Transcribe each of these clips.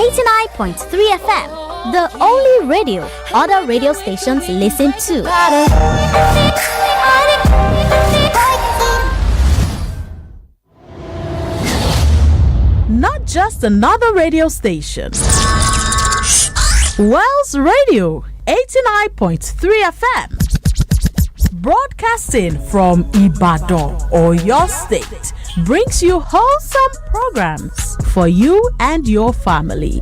89.3 FM, the only radio other radio stations listen to. Not just another radio station. Wells Radio 89.3 FM. Broadcasting from Ibadan or your state brings you wholesome programs for you and your family.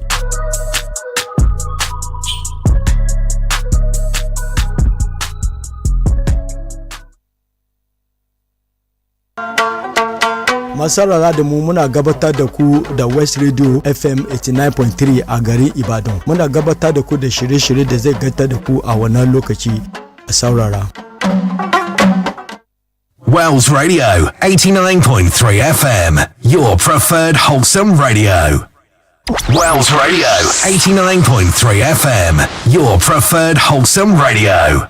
Masarara da mu muna gabatar da ku da West Radio FM 89.3 a garin Ibadan. Muna gabatar da ku da shirye-shirye da zai gata da ku a wannan lokaci a saurara. Wells Radio 89.3 FM, your preferred wholesome radio. Wells Radio 89.3 FM, your preferred wholesome radio.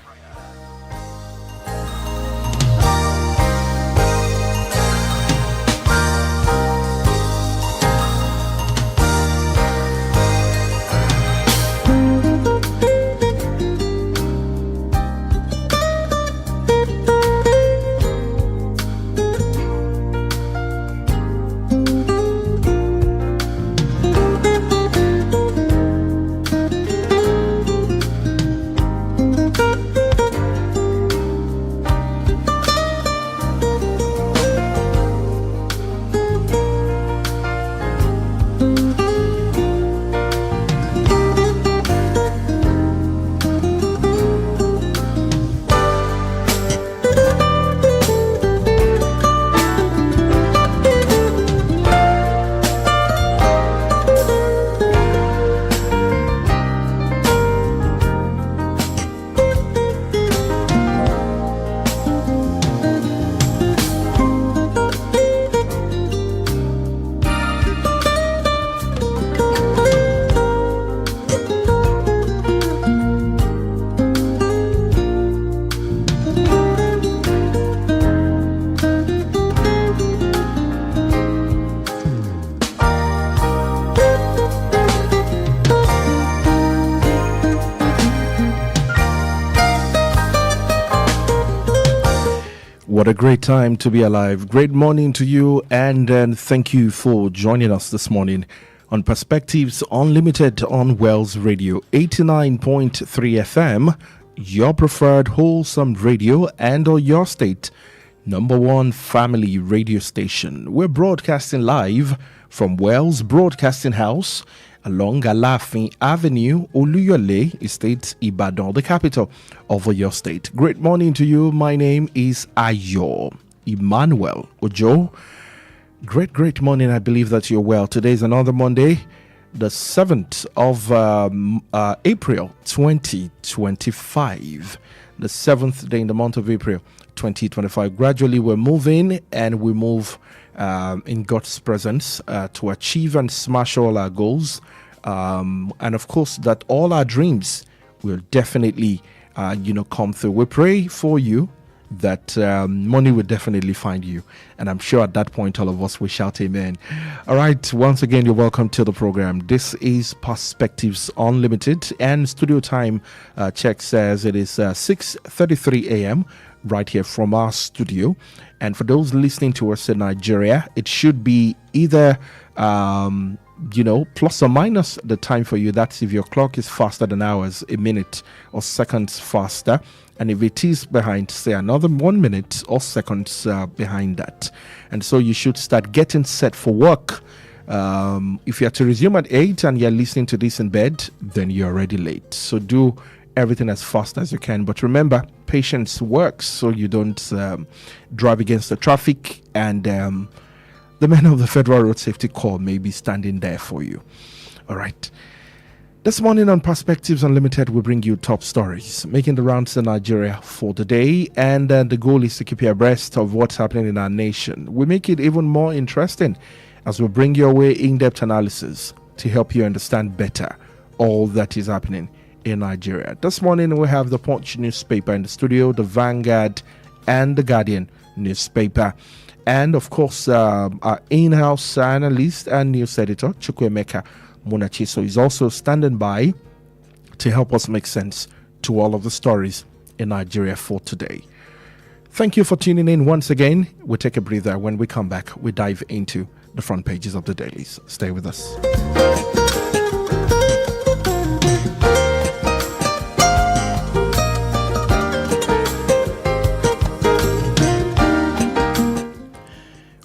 What a great time to be alive. Great morning to you, and thank you for joining us this morning on Perspectives Unlimited on Wells Radio 89.3 FM, your preferred wholesome radio and or your state number one family radio station. We're broadcasting live from Wells Broadcasting House along Alafin Avenue, Oluyole Estate, Ibadan, the capital of your state. Great morning to you. My name is Ayo Emmanuel-Ojo. Great morning. I believe that you're well. Today is another Monday, the 7th of April 2025. The 7th day in the month of April 2025. Gradually we're moving, and we move in God's presence to achieve and smash all our goals, and of course that all our dreams will definitely come through. We pray for you that money will definitely find you, and I'm sure at that point all of us will shout amen. All right, once again, you're welcome to the program. This is Perspectives Unlimited, and studio time check says it is 6:33 a.m. right here from our studio. And for those listening to us in Nigeria, it should be either plus or minus the time for you. That's if your clock is faster than ours, a minute or seconds faster. And if it is behind, say another 1 minute or seconds behind that. And so you should start getting set for work. If you have to resume at 8 and you're listening to this in bed, then you're already late. So do everything as fast as you can. But remember, patience works, so you don't drive against the traffic, and the men of the Federal Road Safety Corps may be standing there for you. All right. This morning on Perspectives Unlimited, we bring you top stories making the rounds in Nigeria for the day, and the goal is to keep you abreast of what's happening in our nation. We make it even more interesting as we bring your way in-depth analysis to help you understand better all that is happening in Nigeria. This morning we have the Punch newspaper in the studio, the Vanguard and the Guardian newspaper, and of course our in-house analyst and news editor Chukwemeka Munachiso is also standing by to help us make sense to all of the stories in Nigeria for today. Thank you for tuning in once again. We'll take a breather. When we come back, we dive into the front pages of the dailies. Stay with us.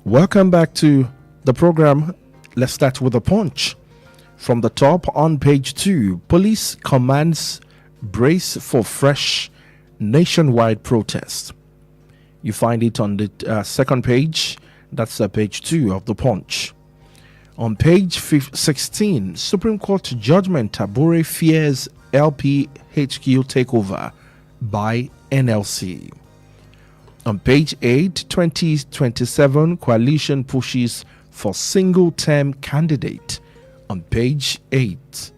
Welcome back to the program. Let's start with a punch. From the top on page 2, police commands brace for fresh nationwide protest. You find it on the second page. That's page 2 of the punch. On page 16, Supreme Court judgment, Tabure fears LPHQ takeover by NLC. On page 8, 2027 coalition pushes for single-term candidate. On page 8.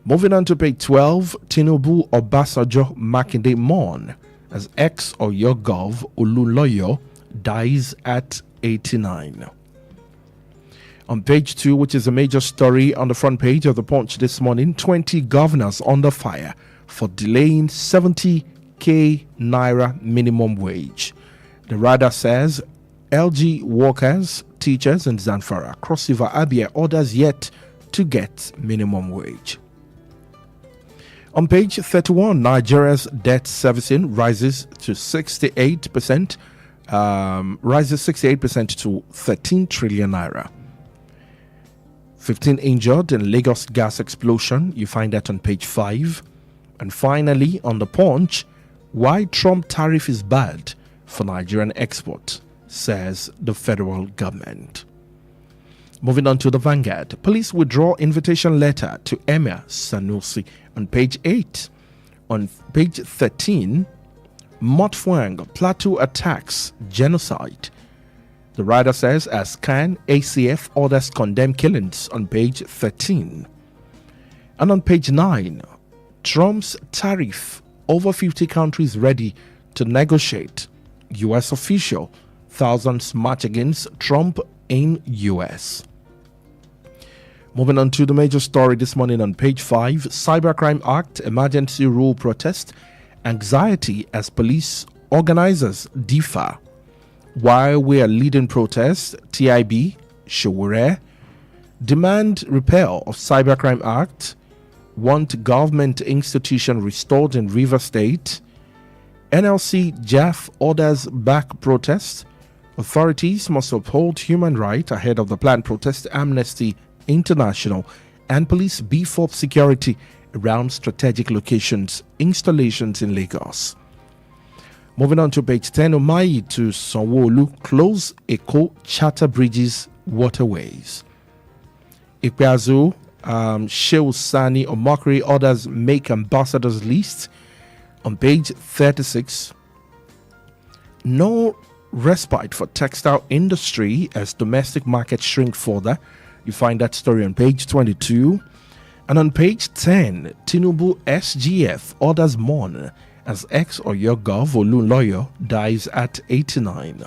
Moving on to page 12, Tinubu Obasanjo Makinde mourn as ex-Oyo Gov Olunloyo dies at 89. On page 2, which is a major story on the front page of the Punch this morning, 20 governors under fire for delaying 70k naira minimum wage. The rider says LG workers, teachers in Zamfara, Cross River, Abia orders yet to get minimum wage. On page 31, Nigeria's debt servicing rises 68% to 13 trillion naira. 15 injured in Lagos gas explosion. You find that on page 5. And finally, on the Punch, why Trump tariff is bad for Nigerian export, says the federal government. Moving on to the Vanguard. Police withdraw invitation letter to Emir Sanusi on page 8. On page 13, Motfwang Plateau attacks genocide. The writer says, as can ACF orders condemn killings on page 13. And on page 9, Trump's tariff, over 50 countries ready to negotiate. U.S. official, thousands march against Trump in U.S. Moving on to the major story this morning on page 5, Cybercrime Act, emergency rule protest, anxiety as police organizers differ. While we are leading protests, TIB, Showore, demand repeal of Cybercrime Act, want government institution restored in River State, NLC JAF orders back protest, authorities must uphold human rights ahead of the planned protest, Amnesty International, and police beef up security around strategic locations, installations in Lagos. Moving on to page 10, Umahi to Sanwo-Olu close Eko charter bridges waterways. Ikpeazu, Shehu Sani Omokri orders make ambassadors list. On page 36, no respite for textile industry as domestic market shrink further. You find that story on page 22. And on page 10, Tinubu SGF orders mourn as ex-Oyo Gov Olunloyo dies at 89.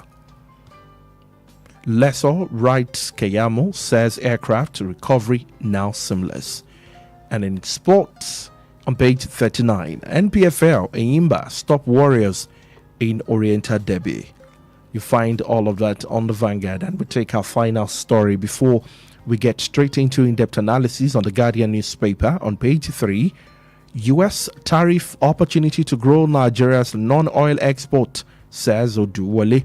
Lesser writes Keyamo says aircraft recovery now seamless. And in sports, on page 39, NPFL Enyimba stop Warriors in Oriental Derby. You find all of that on the Vanguard, and we take our final story before we get straight into in-depth analysis on the Guardian newspaper. On page 3, U.S. tariff opportunity to grow Nigeria's non-oil export, says Oduwole.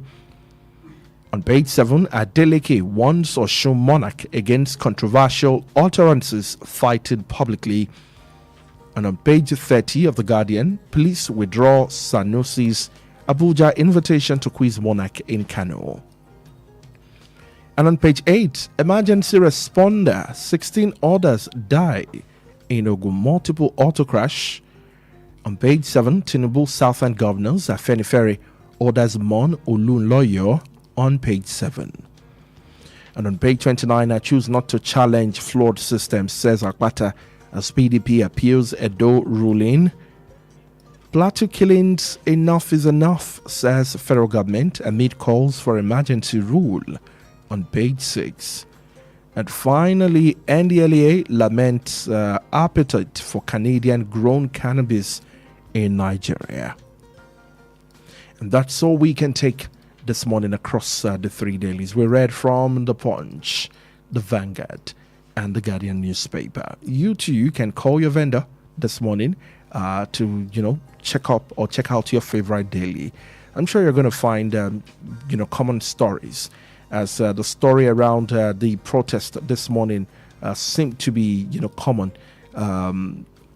On page 7, Adeleke warns Osun monarch against controversial utterances fighting publicly. And on page 30 of The Guardian, police withdraw Sanusi's Abuja invitation to quiz monarch in Kano. And on page 8, emergency responder, 16 others die in Ogun multiple auto crash. On page 7, Tinubu Southern governors, Afenifere orders Mon Olunloyo on page 7. And on page 29, I choose not to challenge flawed system, says Akpata, as PDP appeals Edo ruling. Plateau killings, enough is enough, says federal government amid calls for emergency rule on page 6. And finally, NDLEA laments appetite for Canadian-grown cannabis in Nigeria. And that's all we can take this morning across the three dailies. We read from The Punch, The Vanguard, and The Guardian newspaper. You too can call your vendor this morning to, check out your favorite daily. I'm sure you're going to find, common stories, as the story around the protest this morning seemed to be, common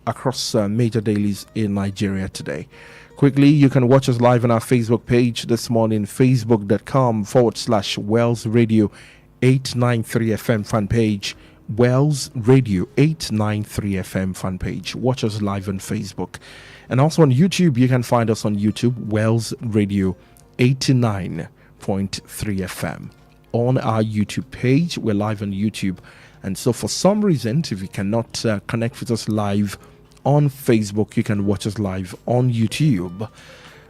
across major dailies in Nigeria today. Quickly, you can watch us live on our Facebook page this morning, facebook.com/Wells Radio 893 FM fan page. Wells Radio 893 FM fan page. Watch us live on Facebook. And also on YouTube, you can find us on YouTube, Wells Radio 89.3 FM. On our YouTube page, we're live on YouTube. And so for some reason, if you cannot connect with us live on Facebook, you can watch us live on YouTube.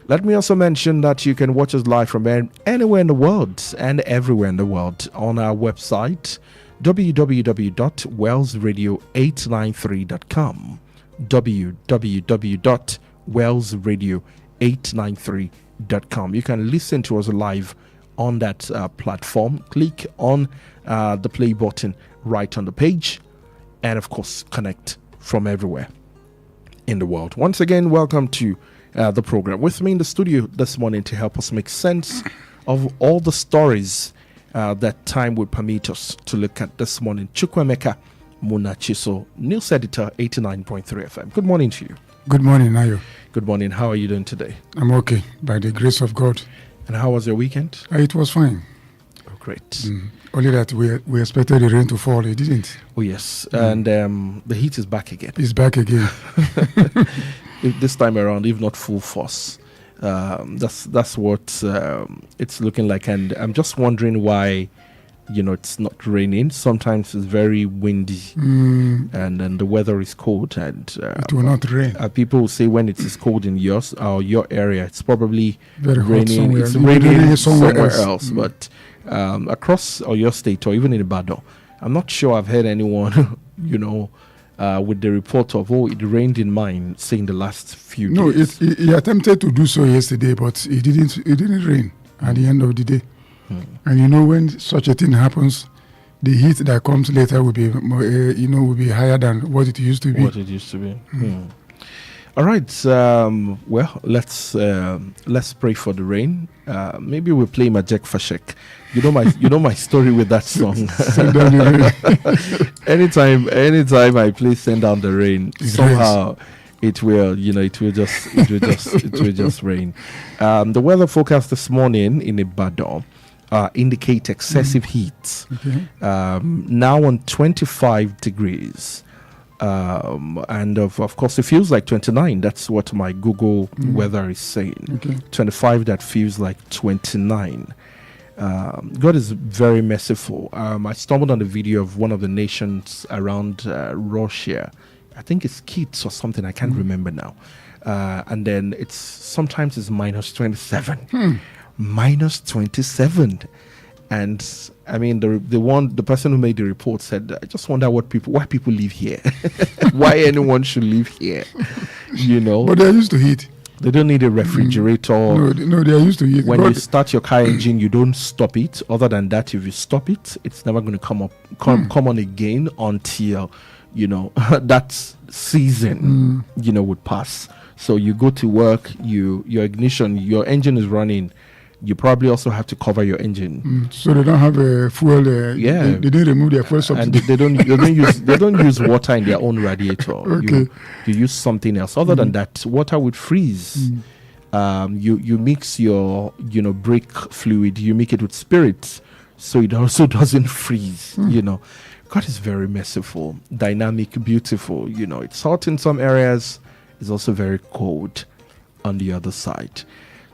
Let me also mention that you can watch us live from anywhere in the world and everywhere in the world on our website, www.wellsradio893.com. www.wellsradio893.com. You can listen to us live on that platform. Click on the play button right on the page, and of course, connect from everywhere in the world. Once again, welcome to the program. With me in the studio this morning to help us make sense of all the stories that time would permit us to look at this morning, Chukwemeka Munachiso, news editor, 89.3 FM. Good morning to you. Good morning, Ayo. Good morning. How are you doing today? I'm okay, by the grace of God. And how was your weekend? It was fine. Oh, great. Only that we expected the rain to fall. It didn't. Oh, yes. And the heat is back again. It's back again. This time around, if not full force. That's what it's looking like. And I'm just wondering why, it's not raining. Sometimes it's very windy. And then the weather is cold. And it will not rain. People say when it is cold in your area, it's probably very raining. Hot it's raining somewhere else. Mm. But across your state or even in Ibadan, I'm not sure I've heard anyone, with the report of, it rained in mine, saying the last few days. No, he attempted to do so yesterday, but it didn't rain at the end of the day. And when such a thing happens, the heat that comes later will be more, will be higher than what it used to be. All right. Well, let's pray for the rain. Maybe we'll play Majek Fashek. You know my story with that song. Send down the rain. anytime I play "Send Down the Rain," somehow it will just rain. The weather forecast this morning in Ibadan indicate excessive heat. Okay. Now on 25 degrees. And of course, it feels like 29. That's what my Google weather is saying. Okay. 25, that feels like 29. God is very merciful. I stumbled on a video of one of the nations around Russia. I think it's Kits or something. I can't remember now. And then sometimes it's minus 27. Minus 27. And I mean, the person who made the report said, I just wonder why people live here. Why anyone should live here, But they're used to heat. They don't need a refrigerator. No, they're used to heat. When you start your car engine, you don't stop it. Other than that, if you stop it, it's never going to come on again until, that season, would pass. So you go to work, your engine is running. You probably also have to cover your engine. So they don't have a fuel. They didn't remove their fuel subsidy. And they don't use water in their own radiator. Okay. You use something else. Other than that, water would freeze. You mix your brake fluid. You make it with spirits, so it also doesn't freeze. God is very merciful, dynamic, beautiful. It's hot in some areas. It's also very cold on the other side.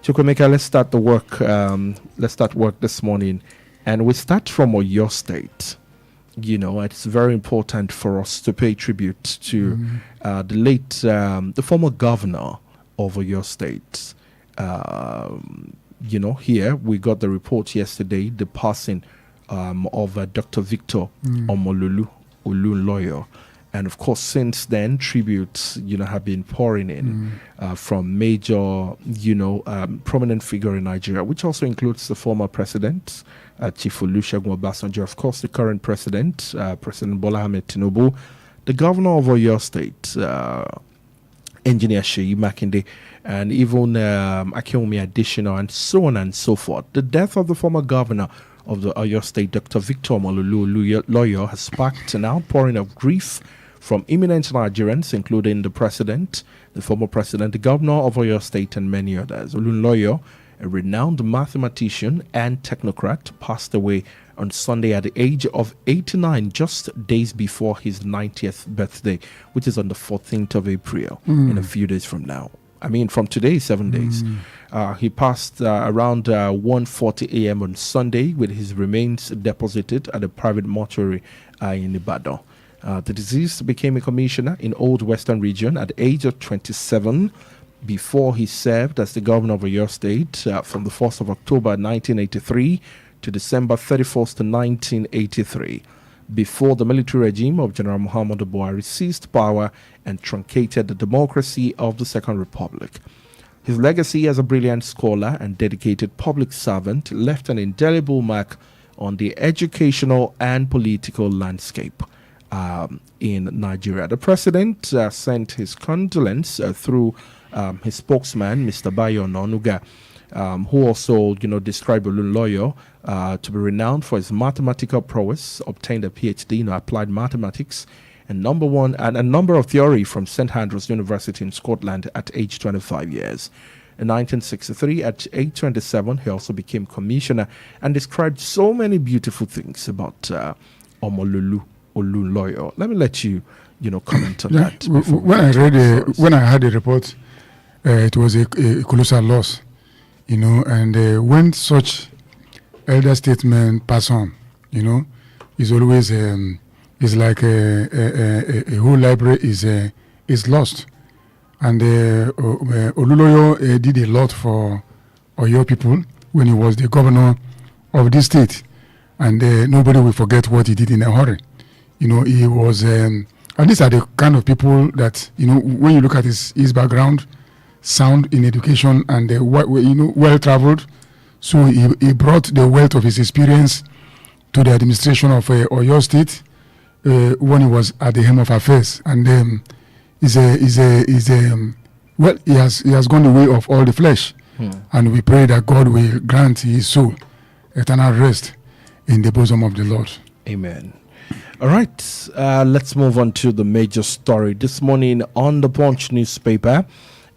Chukwemeka, let's start the work. Let's start work this morning, and we start from Oyo State. It's very important for us to pay tribute to the former governor of Oyo State. Here we got the report yesterday, the passing of Dr. Victor Emmanuel-Ojo. And of course, since then, tributes, have been pouring in from major, prominent figure in Nigeria, which also includes the former president, Chief Olusegun Obasanjo, of course, the current president, President Bola Ahmed Tinubu, the governor of Oyo State, Engineer Seyi Makinde, and even Akinwumi Adesina, and so on and so forth. The death of the former governor of the Oyo State, Dr. Victor Emmanuel-Ojo, has sparked an outpouring of grief from eminent Nigerians, including the president, the former president, the governor of Oyo State, and many others. Olunloyo, a renowned mathematician and technocrat, passed away on Sunday at the age of 89, just days before his 90th birthday, which is on the 14th of April, in a few days from now. I mean, from today, 7 days. He passed around 1:40 a.m. on Sunday, with his remains deposited at a private mortuary in Ibadan. The deceased became a commissioner in Old Western Region at the age of 27, before he served as the governor of Oyo State from the 1st of October 1983 to December 31st, 1983, before the military regime of General Muhammadu Buhari seized power and truncated the democracy of the Second Republic. His legacy as a brilliant scholar and dedicated public servant left an indelible mark on the educational and political landscape in Nigeria. The president sent his condolence through his spokesman, Mr. Bayo Onanuga, who also, described Olunloyo to be renowned for his mathematical prowess, obtained a PhD in applied mathematics, and a number of theory from St. Andrews University in Scotland at age 25 years. In 1963, at age 27, he also became commissioner and described so many beautiful things about Olunloyo. Let me let you, comment on that. When I had the report, it was a colossal loss, and when such elder statesmen pass on, it's always it's like a whole library is lost. And Olunloyo did a lot for Oyo people when he was the governor of this state, and nobody will forget what he did in a hurry. He was, and these are the kind of people that, when you look at his background, sound in education and well-traveled. So he brought the wealth of his experience to the administration of Oyo State when he was at the helm of affairs, and he has gone the way of all the flesh, and we pray that God will grant his soul eternal rest in the bosom of the Lord. Amen. All right, let's move on to the major story this morning on the Punch newspaper.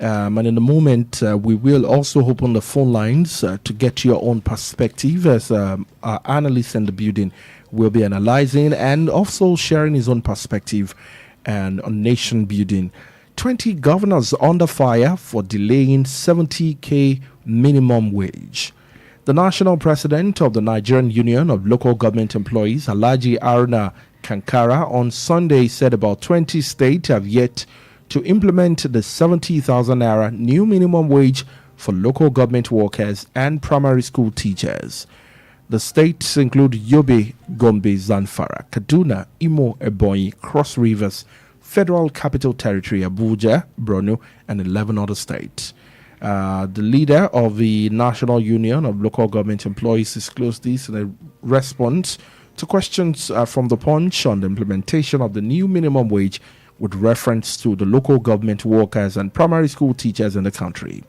And in a moment, we will also open the phone lines to get your own perspective, as our analyst in the building will be analyzing and also sharing his own perspective and on nation building. 20 governors under fire for delaying 70K minimum wage. The national president of the Nigerian Union of Local Government Employees, Alhaji Aruna Kankara, on Sunday said about 20 states have yet to implement the 70,000 naira new minimum wage for local government workers and primary school teachers. The states include Yobe, Gombe, Zamfara, Kaduna, Imo, Ebonyi, Cross Rivers, Federal Capital Territory, Abuja, Borno, and 11 other states. The leader of the National Union of Local Government Employees disclosed this in a response to questions from the Punch on the implementation of the new minimum wage with reference to the local government workers and primary school teachers in the country.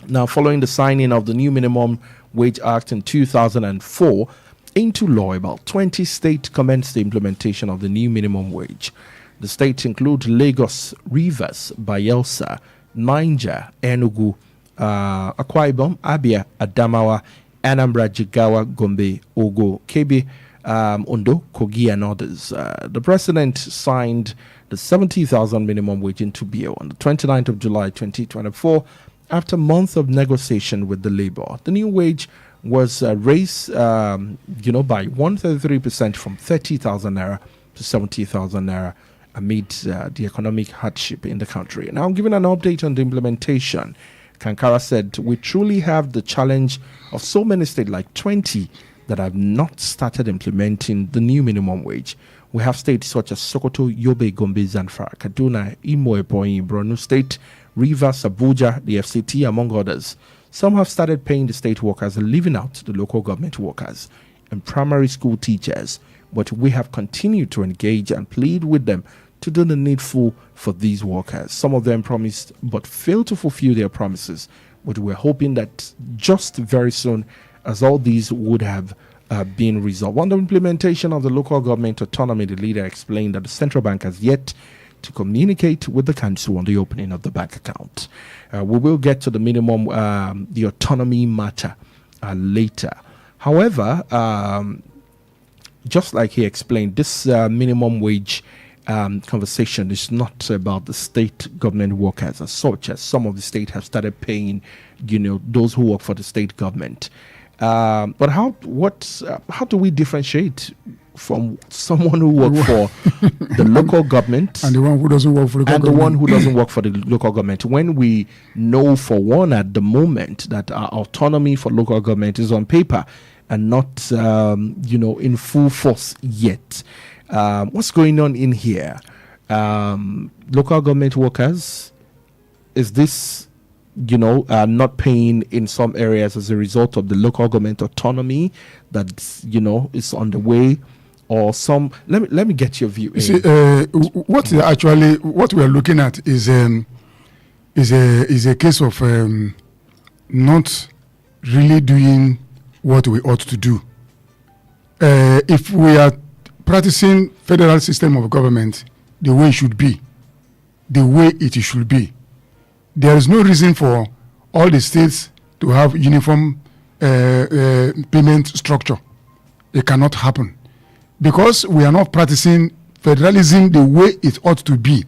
Now, following the signing of the new Minimum Wage Act in 2004 into law, about 20 states commenced the implementation of the new minimum wage. The states include Lagos, Rivers, Bayelsa, Niger, Enugu, Akwa Ibom, Abia, Adamawa, Anambra, Jigawa, Gombe, Ogo, Kebbi, Ondo, Kogi, and others. The president signed the 70,000 minimum wage into bill on the 29th of July 2024 after months of negotiation with the labor. The new wage was raised by 133% from 30,000 naira to 70,000 naira amid the economic hardship in the country. Now, giving an update on the implementation, Kankara said, "We truly have the challenge of so many states, like 20, that have not started implementing the new minimum wage. We have states such as Sokoto, Yobe, Gombe, Zamfara, Kaduna, Imo, Ebonyi, Borno State, Rivers, Abuja, the FCT, among others. Some have started paying the state workers and leaving out the local government workers and primary school teachers. But we have continued to engage and plead with them to do the needful for these workers. Some of them promised but failed to fulfill their promises. But we're hoping that just very soon, as all these would have been resolved. On the implementation of the local government autonomy, the leader explained that the central bank has yet to communicate with the council on the opening of the bank account. We will get to the minimum, the autonomy matter later. However, just like he explained, this minimum wage conversation is not about the state government workers as such, as some of the state have started paying, those who work for the state government. But how do we differentiate from someone who works for the local government and the one who doesn't work for the and government? the one who doesn't work for the local government, when we know for one at the moment that our autonomy for local government is on paper and not in full force yet? What's going on in here? Local government workers, is this not paying in some areas as a result of the local government autonomy that is on the way, or some? Let me get your view. See, what we are looking at is a case of not really doing what we ought to do. If we are practicing federal system of government the way it should be, there is no reason for all the states to have uniform payment structure. It cannot happen because we are not practicing federalism the way it ought to be.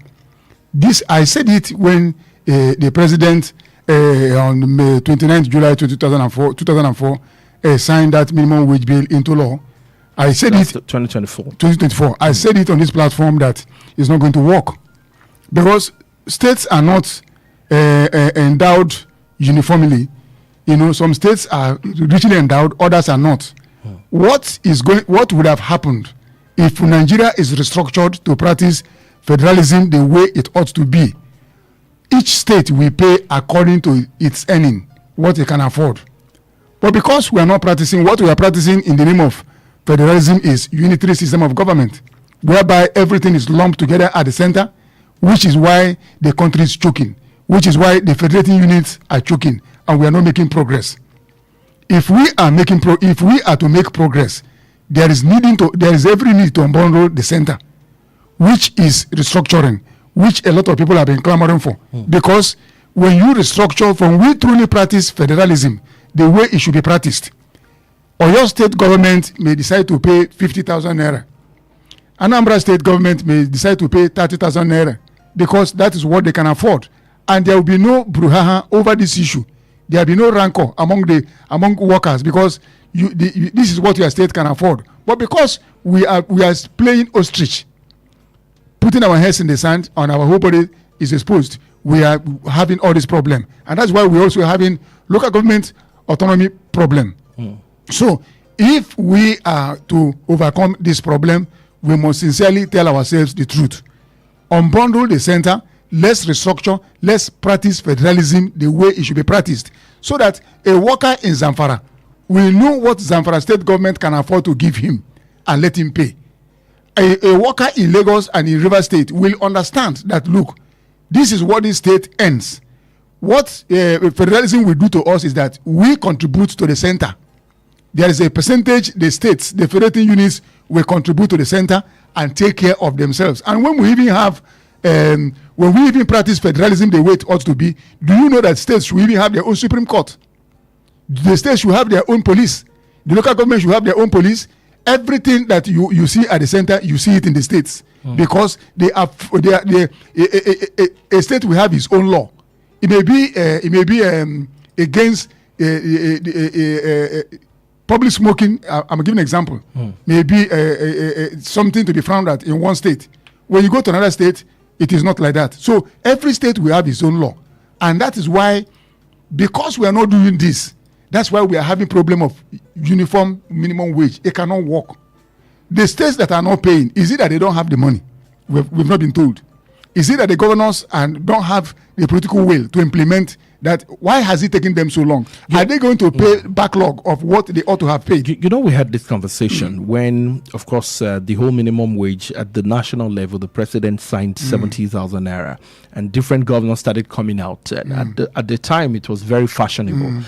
This, I said it when the president on 29th July 2004 signed that minimum wage bill into law. I said That's it 2024. I said it on this platform that it's not going to work because states are not endowed uniformly. Some states are richly endowed, others are not. What would have happened if Nigeria is restructured to practice federalism the way it ought to be? Each state will pay according to its earning, what it can afford. But because we are not practicing, what we are practicing in the name of federalism is unitary system of government, whereby everything is lumped together at the center, which is why the country is choking, which is why the federating units are choking, and we are not making progress. If we are to make progress, there is every need to unbundle the center, which is restructuring, which a lot of people have been clamoring for. Because when you restructure, when we truly practice federalism the way it should be practiced, Oyo state government may decide to pay 50,000 naira. Anambra state government may decide to pay 30,000 naira because that is what they can afford. And there will be no brouhaha over this issue. There will be no rancor among workers because this is what your state can afford. But because we are playing ostrich, putting our heads in the sand and our whole body is exposed, we are having all this problem. And that's why we're also having local government autonomy problem. So if we are to overcome this problem, we must sincerely tell ourselves the truth. Unbundle the center, let's restructure, let's practice federalism the way it should be practiced, so that a worker in Zamfara will know what Zamfara state government can afford to give him and let him pay. A worker in Lagos and in River State will understand that, look, this is what this state earns. What federalism will do to us is that we contribute to the center. There is a percentage the states, the federating units will contribute to the center and take care of themselves. And when we even have, when we even practice federalism the way it ought to be, do you know that states should even have their own Supreme Court? The states should have their own police. The local government should have their own police. Everything that you see at the center, you see it in the states, because a state will have its own law. It may be against public smoking. I'm giving an example. Maybe something to be frowned at in one state. When you go to another state, it is not like that. So every state will have its own law, and that is why, because we are not doing this, That's why we are having problem of uniform minimum wage. It cannot work. The states that are not paying, is it that they don't have the money? We've not been told. Is it that the governors don't have the political will to implement that? Why has it taken them so long? Are they going to pay backlog of what they ought to have paid? We had this conversation when, of course, the whole minimum wage at the national level, the president signed 70,000 naira, and different governors started coming out. And at the time, it was very fashionable,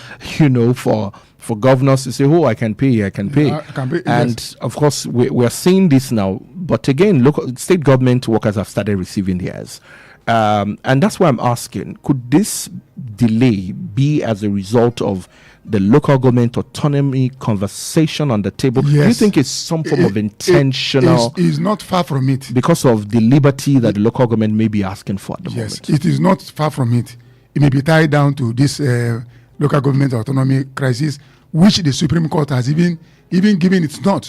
for governors to say, "Oh, I can pay." And yes. of course, we are seeing this now. But again, local state government workers have started receiving theirs. And that's why I'm asking, could this delay be as a result of the local government autonomy conversation on the table? Yes. Do you think it's some form of intentional? It is not far from it. Because of the liberty that the local government may be asking for at the moment. It is not far from it. It may be tied down to this local government autonomy crisis, which the Supreme Court has even given its nod.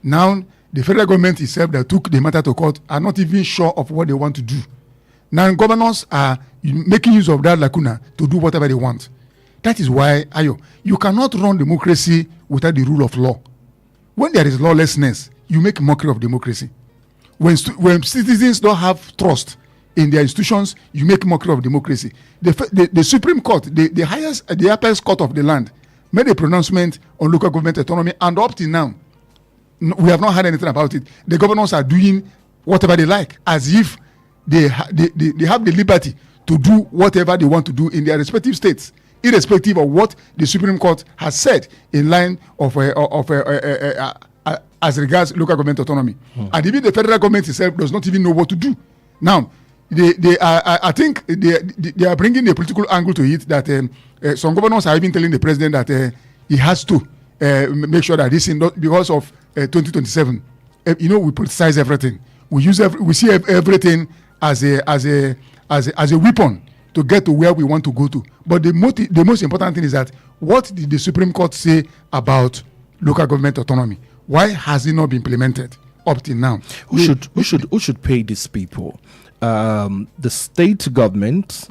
Now, the federal government itself that took the matter to court are not even sure of what they want to do. Now, governors are making use of that lacuna to do whatever they want. That is why, Ayo, you cannot run democracy without the rule of law. When there is lawlessness, you make mockery of democracy. When citizens don't have trust in their institutions, you make mockery of democracy. The Supreme Court, the highest court of the land, made a pronouncement on local government autonomy, and up till now, we have not heard anything about it. The governors are doing whatever they like, as if they have the liberty to do whatever they want to do in their respective states, irrespective of what the Supreme Court has said in line of as regards local government autonomy. And even the federal government itself does not even know what to do. Now, I think they are bringing a political angle to it that some governors are even telling the president that he has to make sure that this is not because of 2027. We politicize everything. We see everything as a weapon to get to where we want to go to. But the most important thing is that what did the Supreme Court say about local government autonomy? Why has it not been implemented up till now? Who should pay these people? The state government,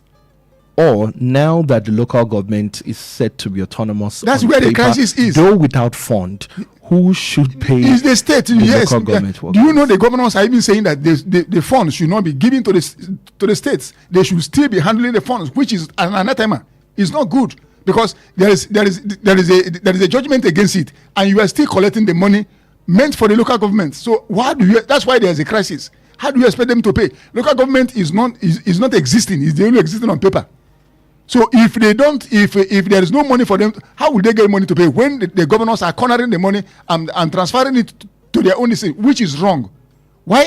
or now that the local government is said to be autonomous? That's where the crisis is. Though without fund, who should pay? Is the state? Yes. Local government Do you know the governors are even saying that the funds should not be given to the states? They should still be handling the funds, which is an anathema. It's not good because there is a judgment against it, and you are still collecting the money meant for the local government. So that's why there is a crisis. How do you expect them to pay? Local government is not existing. It's only existing on paper. So if there is no money for them, how will they get money to pay when the governors are cornering the money and transferring it to their own estate, which is wrong? Why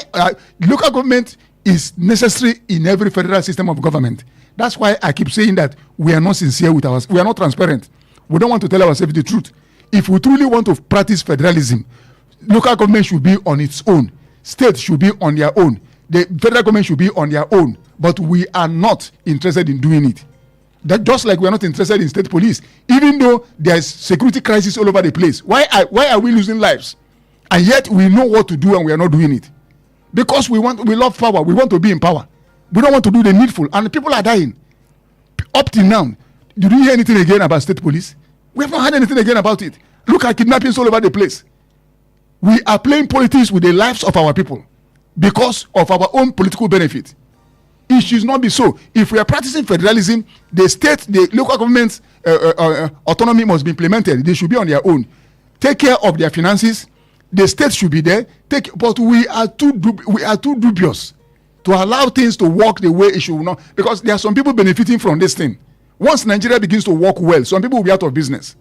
local government is necessary in every federal system of government. That's why I keep saying that we are not sincere with ourselves. We are not transparent. We don't want to tell ourselves the truth. If we truly want to practice federalism, local government should be on its own. States should be on their own. The federal government should be on their own. But we are not interested in doing it. That just like we are not interested in state police, even though there is security crisis all over the place. Why are we losing lives? And yet we know what to do and we are not doing it. Because we love power. We want to be in power. We don't want to do the needful. And people are dying. Up till now, did you hear anything again about state police? We have not heard anything again about it. Look at kidnappings all over the place. We are playing politics with the lives of our people because of our own political benefit. It should not be so. If we are practicing federalism, the local government's autonomy must be implemented. They should be on their own. Take care of their finances. The state should be there. But we are too dubious to allow things to work the way it should not. Because there are some people benefiting from this thing. Once Nigeria begins to work well, some people will be out of business.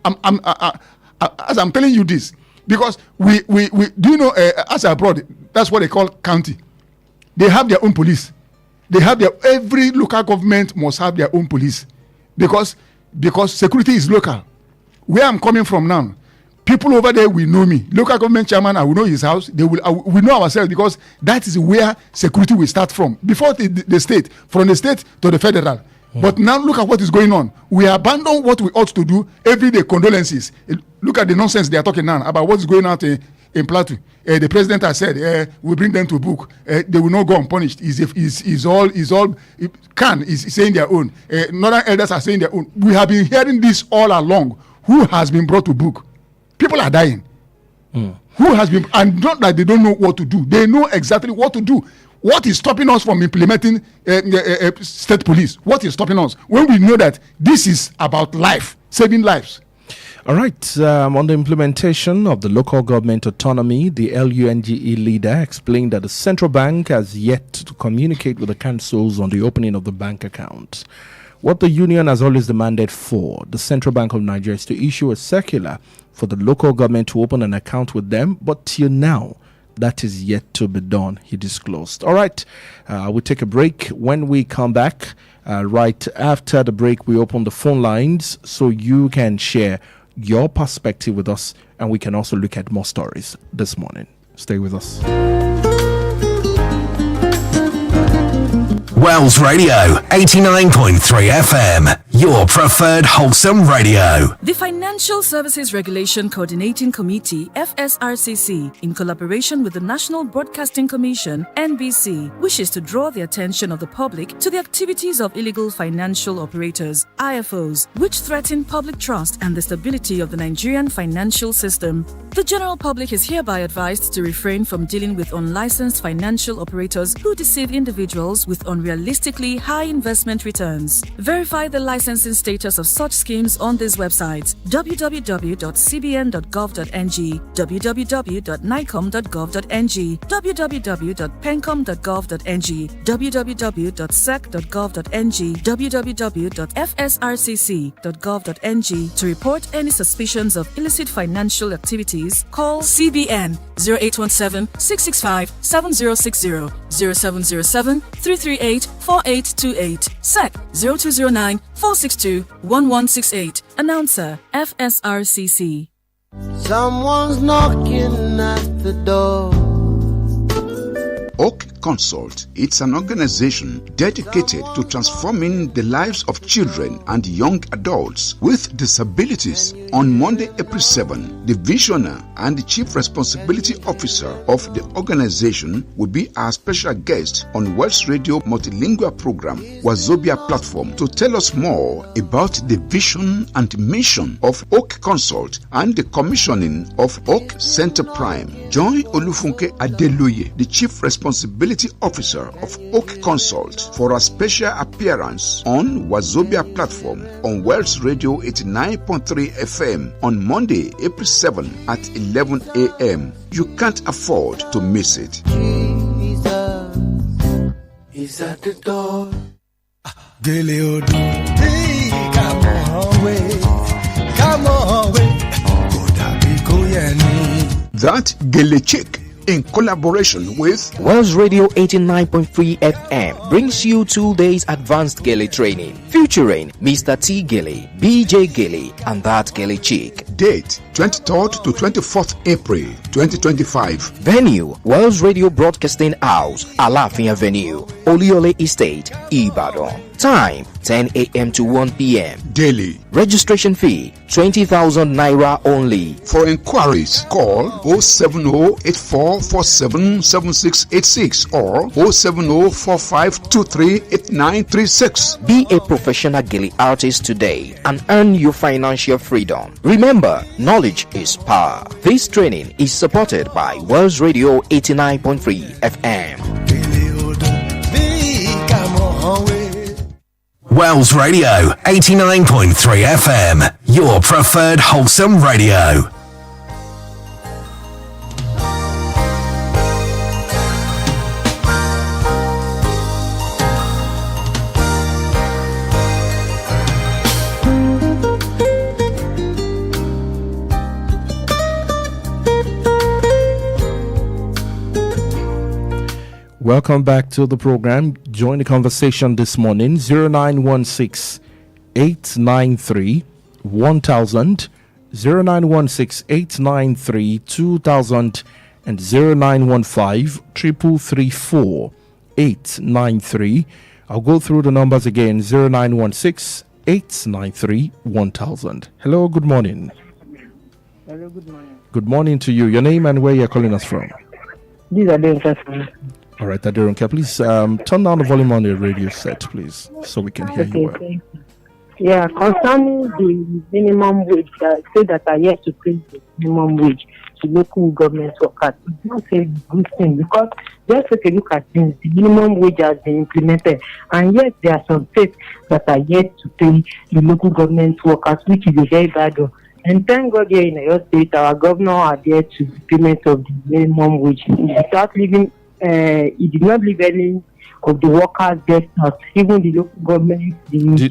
As I'm telling you this, because we do you know as abroad, that's what they call county. They have their own police. Every local government must have their own police because security is local. Where I'm coming from now, people over there will know me. Local government chairman, I will know his house. We know ourselves because that is where security will start from. Before the state, from the state to the federal. But now look at what is going on. We abandon what we ought to do. Every day condolences. Look at the nonsense they are talking now about what is going on in Plateau. The president has said we bring them to book. They will not go unpunished. Is all saying their own. Northern elders are saying their own. We have been hearing this all along. who has been brought to book. People are dying. Who has been, and not that they don't know what to do. They know exactly what to do. What is stopping us from implementing state police? What is stopping us when we know that this is about life, saving lives? All right. On the implementation of the local government autonomy, the LUNGE leader explained that the central bank has yet to communicate with the councils on the opening of the bank accounts. What the union has always demanded for the Central Bank of Nigeria is to issue a circular for the local government to open an account with them, but till now, that is yet to be done, he disclosed. All right, we'll take a break. When we come back, right after the break, we open the phone lines so you can share your perspective with us, and we can also look at more stories this morning. Stay with us. Wells Radio 89.3 FM, your preferred wholesome radio. The Financial Services Regulation Coordinating Committee, FSRCC, in collaboration with the National Broadcasting Commission, NBC, wishes to draw the attention of the public to the activities of illegal financial operators, IFOs, which threaten public trust and the stability of the Nigerian financial system. The general public is hereby advised to refrain from dealing with unlicensed financial operators who deceive individuals with unrealistically high investment returns. Verify the licensing status of such schemes on these websites: www.cbn.gov.ng, www.nicom.gov.ng, www.pencom.gov.ng, www.sec.gov.ng, www.fsrcc.gov.ng. To report any suspicions of illicit financial activities, call CBN 0817-665-7060, 0707-338-4828, SEC 0209-462-1168. Announcer, FSRCC. Someone's knocking at the door. Oak Consult. It's an organization dedicated to transforming the lives of children and young adults with disabilities. On Monday, April 7, the visionary and the chief responsibility officer of the organization will be our special guest on Wells Radio multilingual program, Wazobia Platform, to tell us more about the vision and mission of Oak Consult and the commissioning of Oak Center Prime. Join Olufunke Adeluye, the chief responsibility officer of Oak Consult, for a special appearance on Wazobia Platform on Wells Radio 89.3 FM on Monday, April 7 at 11 a.m. You can't afford to miss it. Jesus is at the door. That Gele Chick, in collaboration with Wells Radio 89.3 FM, brings you 2 days advanced Gele training featuring Mr. T. Gele, BJ Gele, and that Gele Chick. Date 23rd to 24th April 2025. Venue Wells Radio Broadcasting House, Alafin Avenue, Oliole Estate, Ibadan. Time 10 a.m. to 1 p.m. Daily. Registration fee 20,000 naira only. For inquiries, call 070-8447-7686 or 070-4523-8936. Be a professional Gele artist today and earn your financial freedom. Remember, knowledge is power. This training is supported by Wells Radio 89.3 FM. Wells Radio 89.3 FM, your preferred wholesome radio. Welcome back to the program. Join the conversation this morning. 0916-893-1000, 0916-893-2000, and 0915-334-893. I'll go through the numbers again. 0916-893-1000. Hello, good morning. Hello, good morning. Good morning to you. Your name and where you're calling us from? These are the interesting. All right, Aderonke, please turn down the volume on your radio set, please, so we can hear you well. Yeah, concerning the minimum wage, say that I yet to pay the minimum wage to local government workers. It's not a good thing because just take a look at things. The minimum wage has been implemented, and yet there are some states that are yet to pay the local government workers, which is a very bad one. And thank God here in Ayo State, our governor are there to implement of the minimum wage without leaving. He did not leave any of the workers just not even the local government.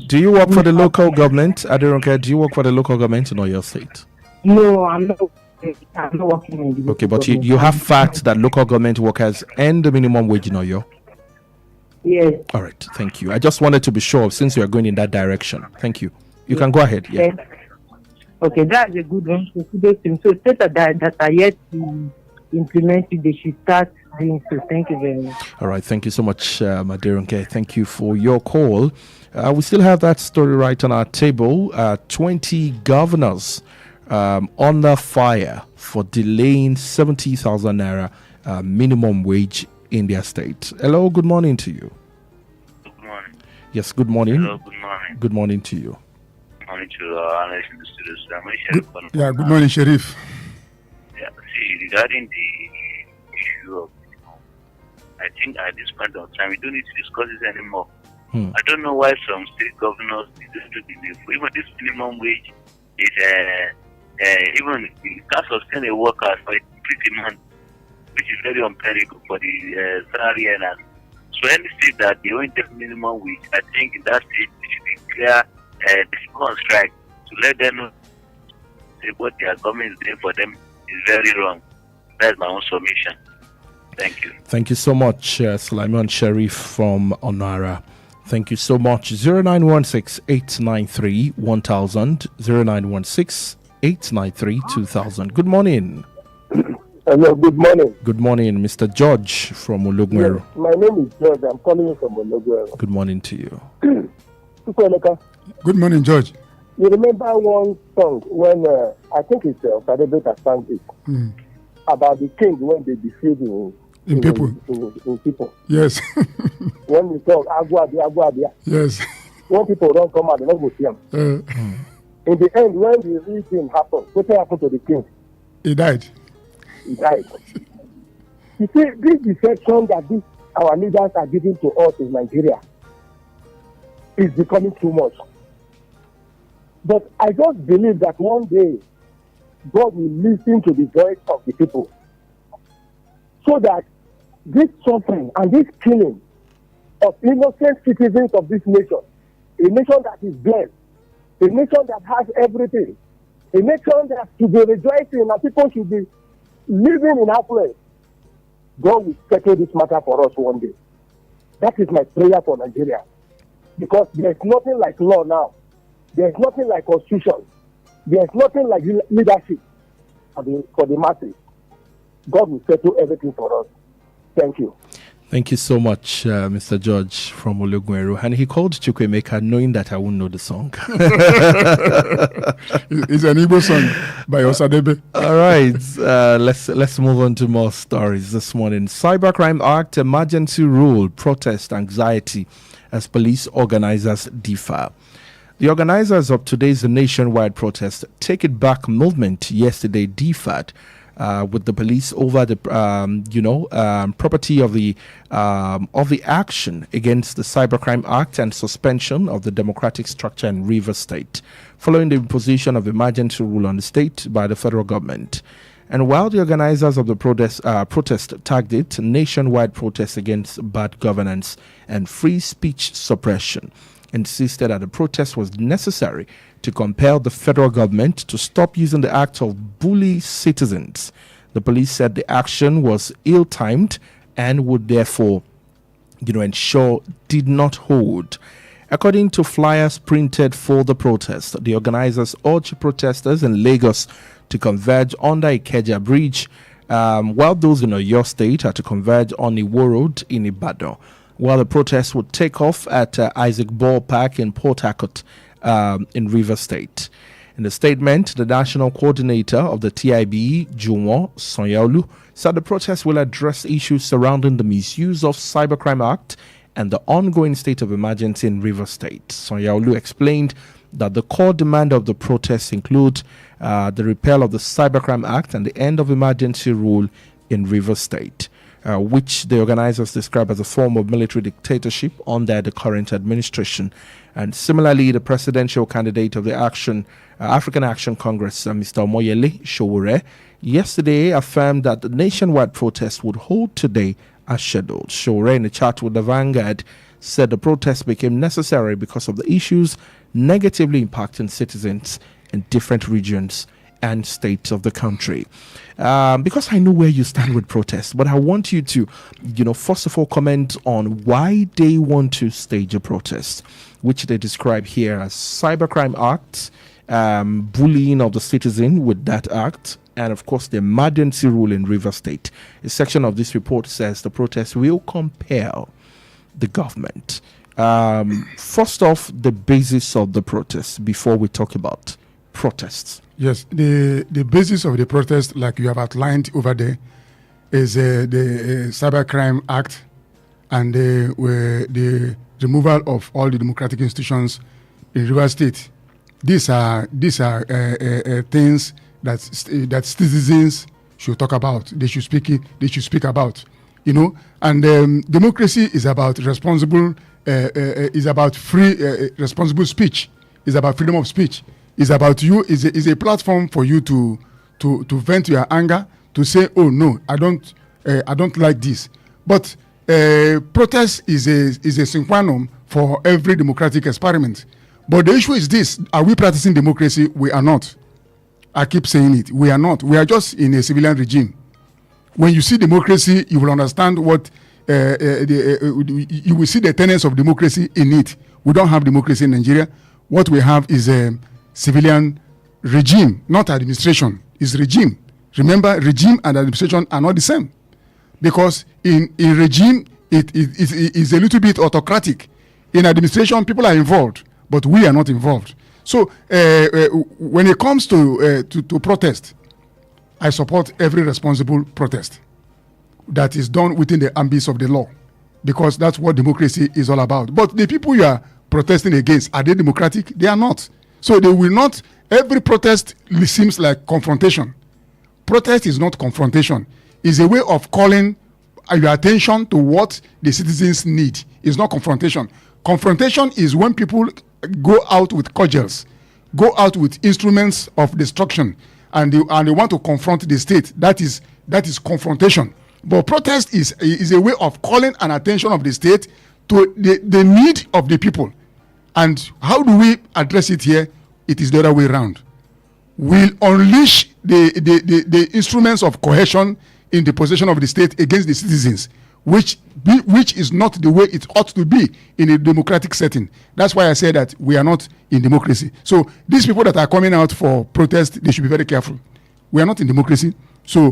Do you work for the local government? I don't care. Do you work for the local government in your state? No, I'm not. I'm not working in the local Okay, but government. you have facts that local government workers earn the minimum wage in Oyo? Yes. All right, thank you. I just wanted to be sure since you are going in that direction. Thank you. You can go ahead. Yeah. Okay, that's a good one. So states that are yet to implement it, they should start doing so. Thank you very much. All right, thank you so much, Maderonke. Thank you for your call. We still have that story right on our table. 20 governors under fire for delaying 70,000 naira minimum wage in their state. Hello, good morning to you. Good morning. Yes, good morning. Hello, good morning. Good morning to you. Good morning to analysts in the studios. Good morning, Sheriff. Yeah, see, regarding the issue of, I think at this point of time, we don't need to discuss this anymore. I don't know why some state governors need to be even this minimum wage is even you can't sustain a worker for a pretty month, which is very unbearable for the salary earners. So any state that they won't take minimum wage, I think in that state it should be clear they should go on strike to let them know what their government is doing for them is very wrong. That's my own submission. Thank you. Thank you so much, Sulaiman Sharif from Onara. Thank you so much. 0916-893-1000, 0916-893-2000. Good morning. Hello, good morning. Good morning, Mr. George from Ologweru. Yes, my name is George. I'm calling you from Ologweru. Good morning to you. Good morning, George. You remember one song when I think it's Kadebe that sang it about the king when they defeat in people. In people. Yes. When we talk Agua. Yes. When people don't come out, they don't go see him. In the end, when the real thing happened, what happened to the king? He died. He died. You see, this deception that our leaders are giving to us in Nigeria is becoming too much. But I just believe that one day God will listen to the voice of the people so that this suffering and this killing of innocent citizens of this nation, a nation that is blessed, a nation that has everything, a nation that should be rejoicing and people should be living in affluence, God will settle this matter for us one day. That is my prayer for Nigeria. Because there's nothing like law now. There's nothing like constitution. There's nothing like leadership for the masses. God will settle everything for us. Thank you. Thank you so much, Mr. George from Ologweru. And he called Chukwemeka knowing that I wouldn't know the song. It's an Igbo song by Osadebe. All right, let's move on to more stories this morning. Cybercrime Act emergency rule, protest anxiety as police organizers differ. The organizers of today's nationwide protest Take It Back movement yesterday differed with the police over the property of the action against the Cybercrime Act and suspension of the democratic structure in Rivers State, following the imposition of emergency rule on the state by the federal government. And while the organizers of the protest tagged it nationwide protest against bad governance and free speech suppression, insisted that the protest was necessary to compel the federal government to stop using the act of bully citizens. The police said the action was ill-timed and would therefore, ensure did not hold. According to flyers printed for the protest, the organizers urged protesters in Lagos to converge under Ikeja Bridge, while those in Oyo State are to converge on Iwo Road in Ibadan, while the protest would take off at Isaac Ball Park in Port Harcourt in Rivers State. In the statement, the national coordinator of the TIB, Juwon Sonyaolu, said the protest will address issues surrounding the misuse of Cybercrime Act and the ongoing state of emergency in Rivers State. Sanyaolu explained that the core demand of the protests include the repeal of the Cybercrime Act and the end of emergency rule in Rivers State, which the organizers describe as a form of military dictatorship under the current administration. And similarly, the presidential candidate of the African Action Congress, Mr. Omoyele Sowore, yesterday affirmed that the nationwide protest would hold today as scheduled. Sowore, in a chat with the Vanguard, said the protest became necessary because of the issues negatively impacting citizens in different regions and states of the country. Because I know where you stand with protests, but I want you to, first of all, comment on why they want to stage a protest, which they describe here as Cybercrime Act, bullying of the citizen with that act, and of course the emergency rule in Rivers State. A section of this report says the protest will compel the government. First off, the basis of the protest before we talk about protests. Yes, the basis of the protest, like you have outlined over there, is the Cybercrime Act and the removal of all the democratic institutions in Rivers State. These are things that citizens should talk about. They should speak about. And democracy is about responsible, is about free, responsible speech. Is about freedom of speech. Is about you. Is a platform for you to vent your anger, to say, oh no, I don't like this. But protest is a sine qua non for every democratic experiment. But the issue is this: are we practicing democracy? We are not. I keep saying it. We are not. We are just in a civilian regime. When you see democracy, you will understand what you will see the tenets of democracy in it. We don't have democracy in Nigeria. What we have is a civilian regime, not administration. It's regime. Remember, regime and administration are not the same, because in regime it is a little bit autocratic. In administration, people are involved, but we are not involved. So when it comes to protest, I support every responsible protest that is done within the ambits of the law, because that's what democracy is all about. But the people you are protesting against, are they democratic? They are not. So they will not. Every protest seems like confrontation. Protest is not confrontation. It's a way of calling your attention to what the citizens need. It's not confrontation. Confrontation is when people go out with cudgels, go out with instruments of destruction, and they want to confront the state. That is confrontation. But protest is a way of calling an attention of the state to the need of the people. And how do we address it here? It is the other way around. We'll unleash the instruments of coercion in the possession of the state against the citizens, which is not the way it ought to be in a democratic setting. That's why I say that we are not in democracy. So these people that are coming out for protest, they should be very careful. We are not in democracy. So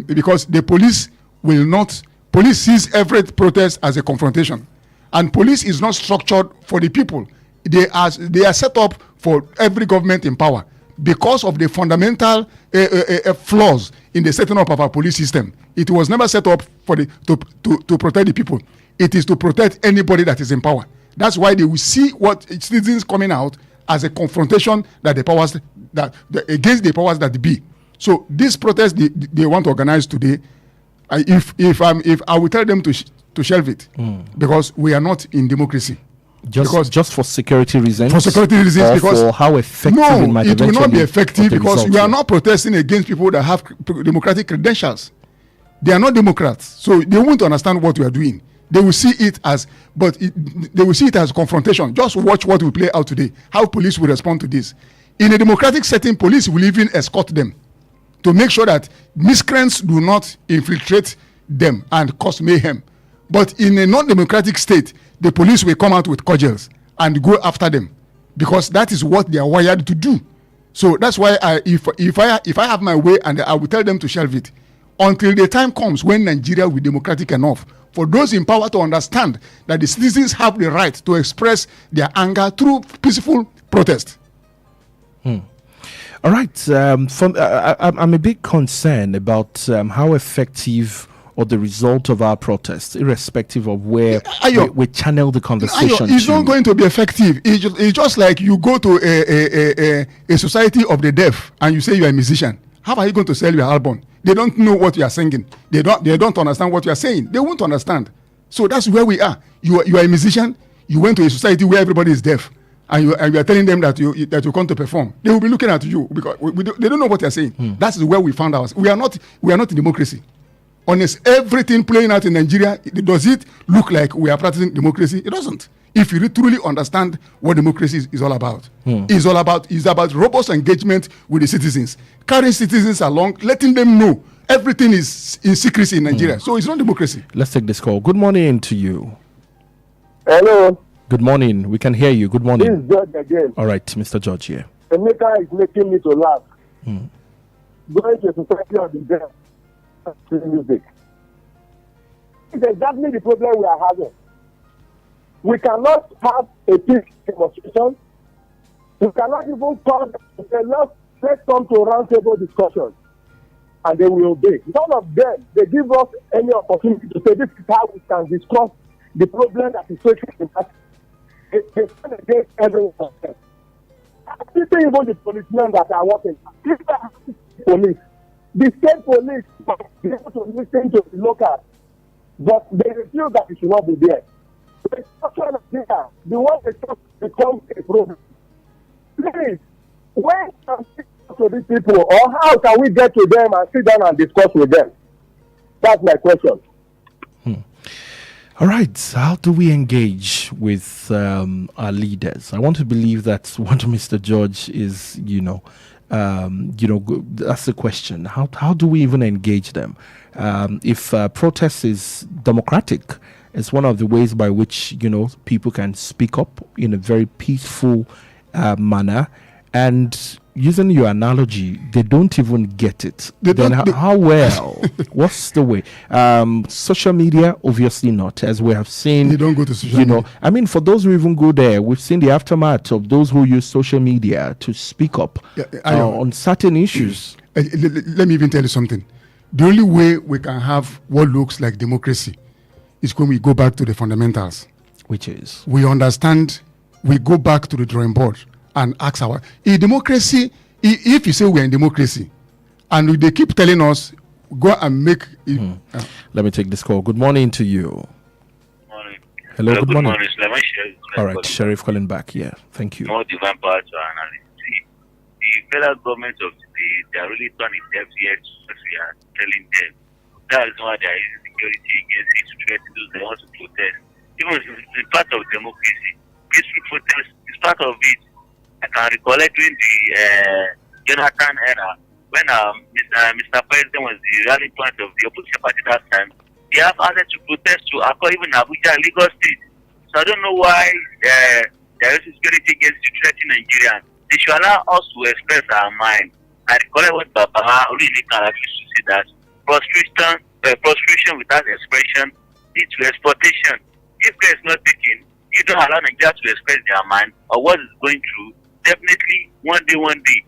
because the police sees every protest as a confrontation, and police is not structured for the people. They are set up for every government in power because of the fundamental flaws in the setting up of our police system. It was never set up for to protect the people. It is to protect anybody that is in power. That's why they will see what citizens coming out as a confrontation that against the powers that be. So this protest they want to organize today, if I will tell them to shelve it, because we are not in democracy. Just for security reasons. For security reasons, or because for how effective it might it will not be eventually effective, because we are not protesting against people that have democratic credentials. They are not Democrats, so they won't understand what we are doing. They will see it as, they will see it as confrontation. Just watch what will play out today. How police will respond to this. In a democratic setting, police will even escort them to make sure that miscreants do not infiltrate them and cause mayhem. But in a non-democratic state, the police will come out with cudgels and go after them, because that is what they are wired to do. So that's why if I have my way, and I will tell them to shelve it until the time comes when Nigeria will be democratic enough for those in power to understand that the citizens have the right to express their anger through peaceful protest. All right. I'm a bit concerned about how effective or the result of our protests, irrespective of where we channel the conversation it's not going to be effective. It's just like you go to a society of the deaf and you say you are a musician. How are you going to sell your album? They don't know what you are singing. They don't understand what you are saying. They won't understand. So that's where we are. You are a musician. You went to a society where everybody is deaf, and you are telling them that you come to perform. They will be looking at you because they don't know what you are saying. That is where we found ourselves. We are not in democracy. Honest, everything playing out in Nigeria, does it look like we are practicing democracy? It doesn't. If you truly understand what democracy is all about, it's about robust engagement with the citizens, carrying citizens along, letting them know everything is in secrecy in Nigeria. So it's not democracy. Let's take this call. Good morning to you. Hello. Good morning. We can hear you. Good morning. This is George again. All right, Mr. George here. Emeka is making me to laugh. Going to a society of the deaf, music. It's exactly the problem we are having. We cannot have a peace demonstration. We cannot even come and say, let's come to a roundtable discussion. And they will obey. None of them, they give us any opportunity to say, this is how we can discuss the problem that is facing the country. They stand against everyone. Even the policemen that are working, police, the state police must be able to listen to the local, but they refuse that it should not be there. The structure of there, the one they talk becomes a problem. Please, when can we talk to these people, or how can we get to them and sit down and discuss with them? That's my question. All right. How do we engage with our leaders? I want to believe that's what Mr. George is, that's the question. How do we even engage them? If protest is democratic, it's one of the ways by which, people can speak up in a very peaceful manner. And using your analogy, they don't even get it. How well? What's the way? Social media, obviously not, as we have seen. They don't go to social media. I mean, for those who even go there, we've seen the aftermath of those who use social media to speak up on certain issues. Let me even tell you something. The only way we can have what looks like democracy is when we go back to the fundamentals. Which is? We understand, we go back to the drawing board and ask in democracy, if you say we're in democracy and they keep telling us go and make let me take this call. Good morning to you. Morning. Hello, good morning. All right, calling Sheriff calling back. Yeah, thank you. More divine power to our analysis. The federal government of today, they are really turning deaf ears as we are telling them. That is why there is security agencies to try to do they want to protest. Even it's part of democracy. Peaceful protest is part of it. I can recollect during the Jonathan era when Mr. President was the rally point of the opposition party that time. They have access to protest to across even Abuja and Lagos State. So I don't know why there is a security against to threaten Nigerians. They should allow us to express our mind. I recollect what Baba really can used to say that prostration without expression leads to exploitation. If care is not taken, you don't allow Nigerians to express their mind or what is going through. Definitely, one day, it will lead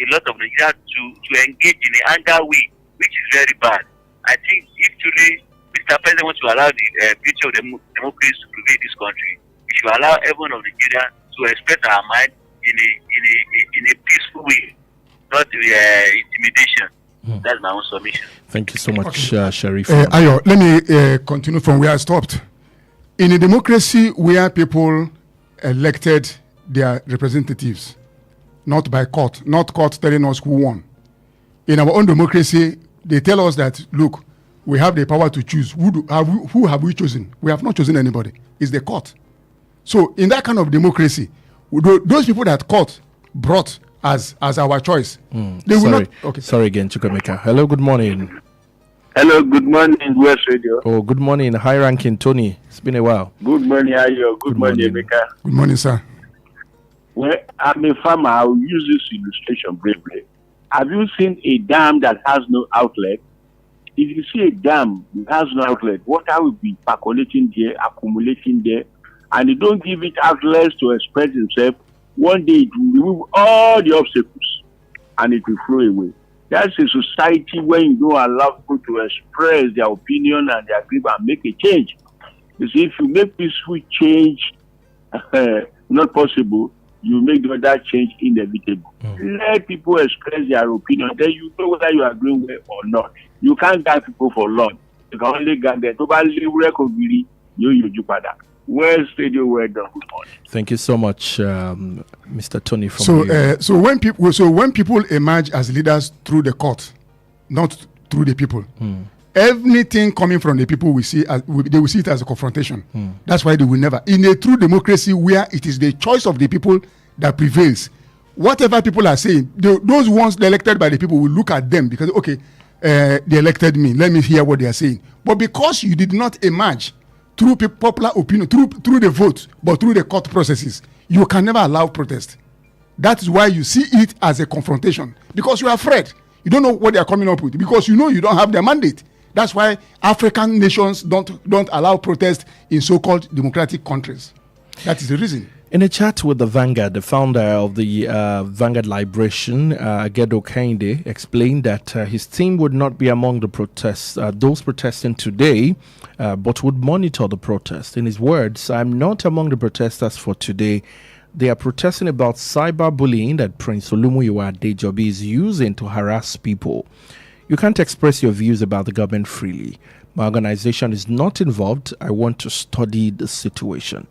a lot of Nigerians to engage in an anger way, which is very bad. I think if today Mr. President wants to allow the future of democracy to prevail in this country, we should allow everyone of Nigeria to express our mind in a peaceful way, not intimidation. That's my own submission. Thank you so much, Sheriff. Ayo, let me continue from where I stopped. In a democracy where people elected their representatives, not by court, not court telling us who won. In our own democracy, they tell us that, look, we have the power to choose. Who have we chosen? We have not chosen anybody. It's the court. So in that kind of democracy, those people that court brought as our choice, they will not. Okay. Sorry again, Chukwemeka. Hello, good morning. Hello, good morning, West Radio. Oh, good morning, high ranking Tony. It's been a while. Good morning, Ayo. Good morning, Emeka. Good morning, sir. Well, I'm a farmer. I will use this illustration briefly. Have you seen a dam that has no outlet? If you see a dam that has no outlet, water will be percolating there, accumulating there, and you don't give it outlets to express itself. One day it will remove all the obstacles and it will flow away. That's a society where you don't allow people to express their opinion and their grief and make a change. You see, if you make peaceful change not possible, you make that change inevitable. Let people express their opinion. Then you know whether you are doing well or not. You can't guide people for long. You can only guide them. Well, studio, well done. Good morning. Thank you so much, Mr. Tony. From So when people emerge as leaders through the court, not through the people, everything coming from the people they will see it as a confrontation. That's why they will never. In a true democracy where it is the choice of the people that prevails, whatever people are saying, those ones elected by the people will look at them because they elected me. Let me hear what they are saying. But because you did not emerge through popular opinion, through the vote, but through the court processes, you can never allow protest. That is why you see it as a confrontation, because you are afraid. You don't know what they are coming up with, because you know you don't have their mandate. That's why African nations don't allow protest in so-called democratic countries. That is the reason. In a chat with the Vanguard, the founder of the Vanguard Liberation, Gedo Kende, explained that his team would not be among the protests, those protesting today, but would monitor the protest. In his words, "I'm not among the protesters for today. They are protesting about cyberbullying that Prince Olumuyiwa Adejobi is using to harass people. You can't express your views about the government freely. My organization is not involved. I want to study the situation."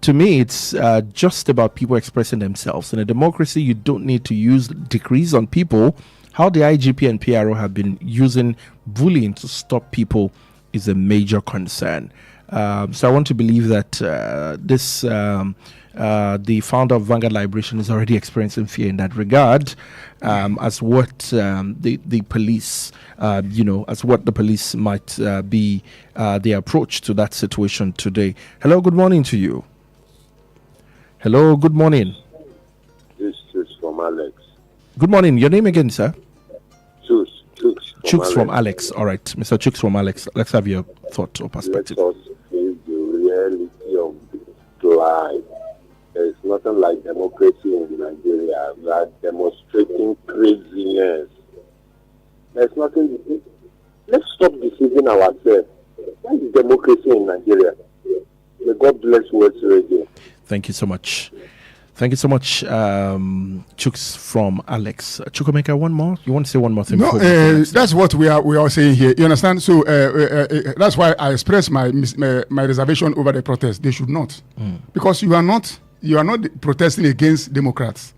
To me, it's just about people expressing themselves. In a democracy, you don't need to use decrees on people. How the IGP and PRO have been using bullying to stop people is a major concern. So I want to believe that the founder of Vanguard Liberation is already experiencing fear in that regard, as what the police, as what the police might be their approach to that situation today. Hello, good morning to you. Hello, good morning. This is from Alex. Good morning. Your name again, sir? Chooks from Alex. All right, Mr. Chooks from Alex. Let's have your thought or perspective. Let us face the reality of this life. There is nothing like democracy in Nigeria. We are demonstrating craziness. There's nothing. Let's stop deceiving ourselves. What is democracy in Nigeria? May God bless West Radio. Thank you so much. Thank you so much, Chooks from Alex. Chukwemeka, one more? You want to say one more thing? No, that's what we are saying here. You understand? So that's why I expressed my reservation over the protest. They should not, because you are not protesting against Democrats.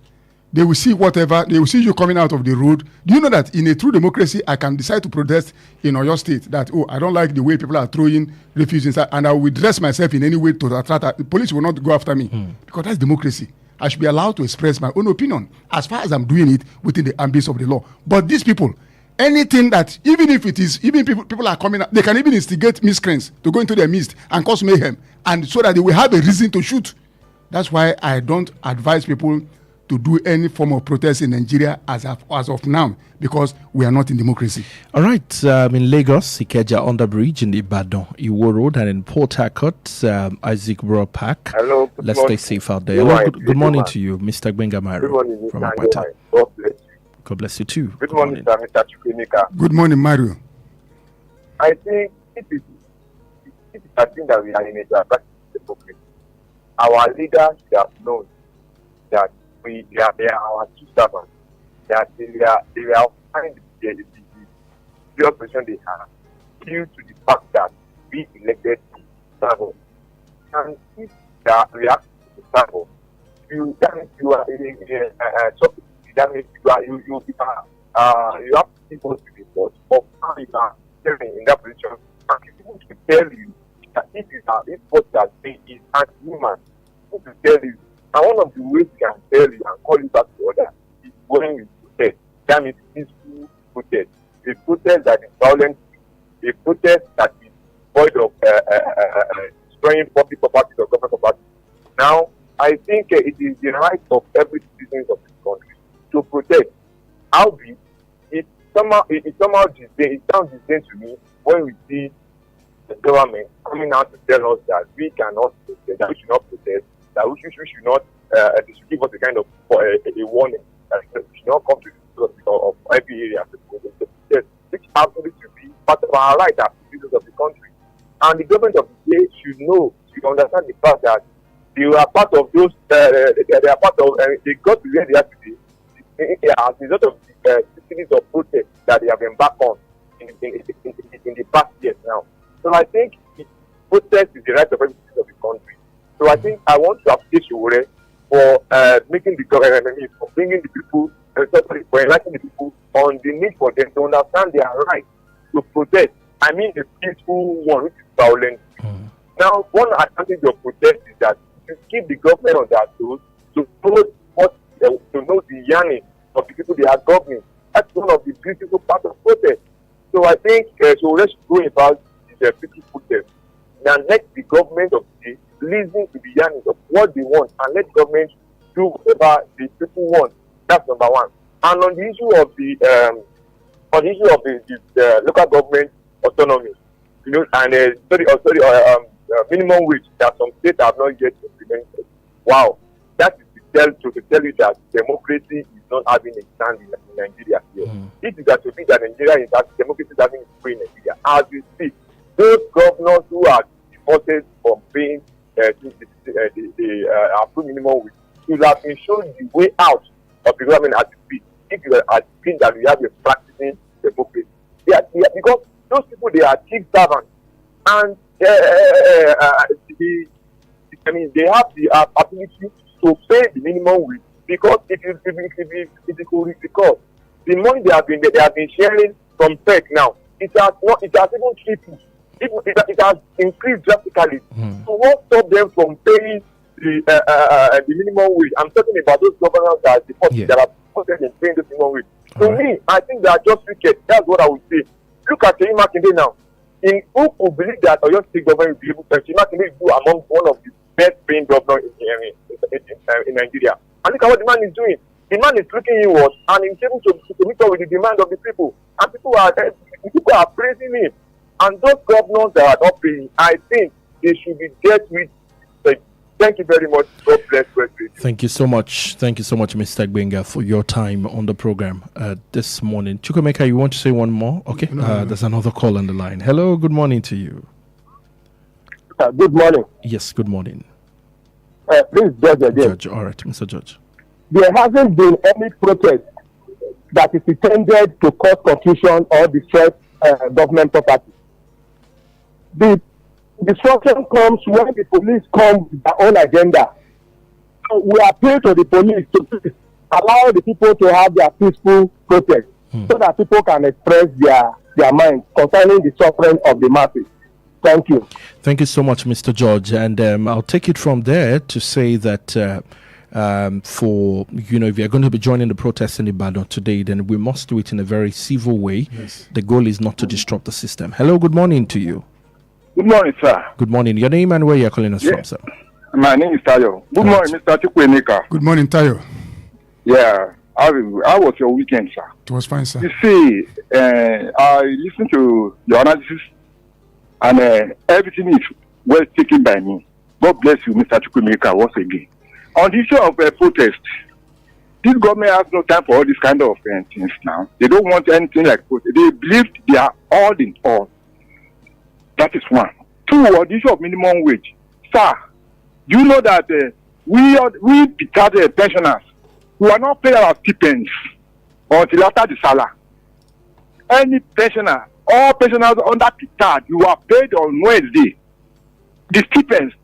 They will see whatever. They will see you coming out of the road. Do you know that in a true democracy, I can decide to protest in Oyo State that, I don't like the way people are throwing refuse inside, and I will dress myself in any way to attract. The police will not go after me because that's democracy. I should be allowed to express my own opinion as far as I'm doing it within the ambits of the law. But these people, anything that, even people are coming, they can even instigate miscreants to go into their midst and cause mayhem, and so that they will have a reason to shoot. That's why I don't advise people to do any form of protest in Nigeria as of now, because we are not in democracy. All right, in Lagos, Ikeja Underbridge, in Ibadan, Iwo Road, and in Port Harcourt, Isaac Borough Park. Hello. Let's stay safe out there. Good morning to you, Mr. Gbenga Mario. Good morning, from Mr. Akwata. God bless you. God bless you too. Good morning, Mr. Chukwemeka. Good morning, Mario. I think it is a thing that we are in a democratic democracy. Our leaders have known that they are our two servants, that they are finding the opposition they have due to the fact that we elected servants. And if they are reacting to servants, you have people to report of how you are in that position, and people to tell you that if what that thing is anti-human, people to tell you. And one of the ways we can tell you and call you back to order is when we protest. That means peaceful protest. A protest that is violent, a protest that is void of destroying public property or government property. Now, I think it is the right of every citizen of this country to protest. Albeit, it sounds the same to me when we see the government coming out to tell us that we cannot protest, that we should not protest, that we should not, they should give us a kind of a warning that we should not come to the of IP areas to absolutely to be part of our right as citizens of the country. And the government of the day should know, should understand the fact that they are part of those, they are part of, they got to where they are today as a result of the series of protests that they have embarked on in the past years now. So I think protest is the right of every citizen of the country. So I think I want to appreciate you for making the government, for bringing the people, for enlightening the people on the need for them to understand their right to protest. I mean the peaceful one, which is violent. Now, one advantage of protest is that you keep the government on their toes to know the yearning of the people they are governing. That's one of the beautiful parts of protest. So I think so let's go about the peaceful protest. Now let the government of the state listen to the yearnings of what they want and let government do whatever the people want. That's number one. And on the issue of the local government autonomy, you know, and minimum wage that some states have not yet implemented. Wow, that is to tell you that democracy is not having a stand in Nigeria here. It is that to be that Nigeria is that democracy is having a free in Nigeria. As we speak, those governors who are deported from paying the approved minimum wage should have been shown the way out of the government as we speak. If you are saying that we have a practicing democracy, because those people, they are chief servants, and they have the ability to pay the minimum wage, because if you because the money they have been sharing from PEC now, it has even tripled. It has increased drastically. So what stop them from paying the minimum wage? I'm talking about those governors that are supported in paying the minimum wage. To me, I think they are just wicked. That's what I would say. Look at Ayo Emmanuel-Ojo now. Who could believe that Oyo State government will be able to Ayo Emmanuel-Ojo among one of the best paying governors in Nigeria? And look at what the man is doing. The man is looking inward and he's able to meet up with the demand of the people. And people are praising him. And those governors that are not paying, I think they should be dealt with. Thank you very much. God bless you. Thank you so much. Thank you so much, Mr. Gbenga, for your time on the program this morning. Chukwemeka, you want to say one more? Okay. No. There's another call on the line. Hello, good morning to you. Good morning. Yes, good morning. Please, Judge again. Judge, all right, Mr. Judge. There hasn't been any protest that is intended to cause confusion or destroy government property. The disruption comes when the police come with their own agenda. So we appeal to the police to allow the people to have their peaceful protest so that people can express their minds concerning the suffering of the masses. Thank you. Thank you so much, Mr. George. And I'll take it from there to say that if you're going to be joining the protest in Ibadan today, then we must do it in a very civil way. Yes. The goal is not to disrupt the system. Hello, good morning to you. Good morning, sir. Good morning. Your name and where you're calling us from, sir? My name is Tayo. Good morning, Mr. Chukwemeka. Good morning, Tayo. Yeah. How was your weekend, sir? It was fine, sir. You see, I listened to your analysis and everything is well taken by me. God bless you, Mr. Chukwemeka, once again. On the issue of protest, this government has no time for all this kind of things now. They don't want anything like protest. They believe they are all in all. That is one. Two, on the issue of minimum wage. Sir, you know that we retired pensioners who are not paying our stipends until after the salary. Any pensioner, all pensioners under retired, you are paid on Wednesday. The stipends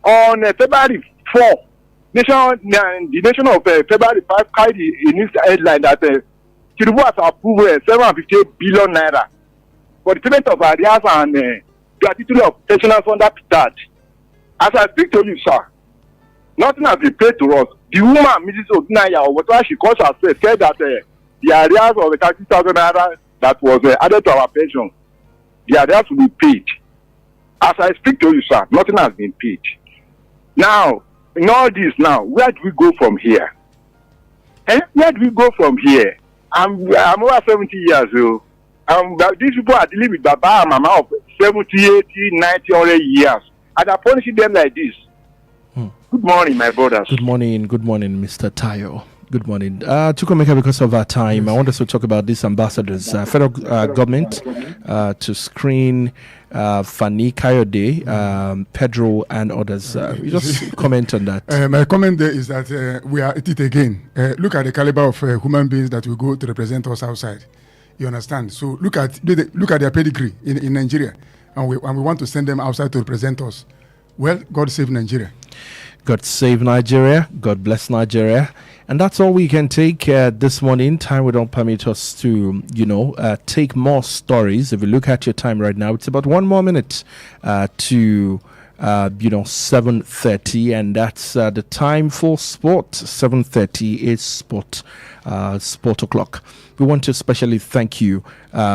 on February 4. The nation of February 5 carried a news headline that Tinubu has approved 758 billion naira for the payment of arrears and gratuity of pensioners under retired. As I speak to you, sir, nothing has been paid to us. The woman, Mrs. Odinaya, or whatever she calls herself, said that the arrears of the 30,000 naira that was added to our pension, the arrears will be paid. As I speak to you, sir, nothing has been paid. Now, in all this now, where do we go from here? Where do we go from here? I'm over 70 years old. These people are dealing with Baba and Mama of 70, 80, 90, 100 years. And I'm punishing them like this. Good morning, my brothers. Good morning, Mr. Tayo. Good morning. Chukwemeka, because of our time, I want us to talk about these ambassadors. Federal government to screen Fani Kayode, Pedro, and others. You just comment on that. My comment there is that we are at it again. Look at the caliber of human beings that will go to represent us outside. You understand? So look at their pedigree in Nigeria, and we want to send them outside to represent us. Well, God save Nigeria. God save Nigeria. God bless Nigeria. And that's all we can take this morning. Time will not permit us to, take more stories. If you look at your time right now, it's about 1 more minute to 7:30, and that's the time for sport. 7:30 is sport o'clock. We want to especially thank you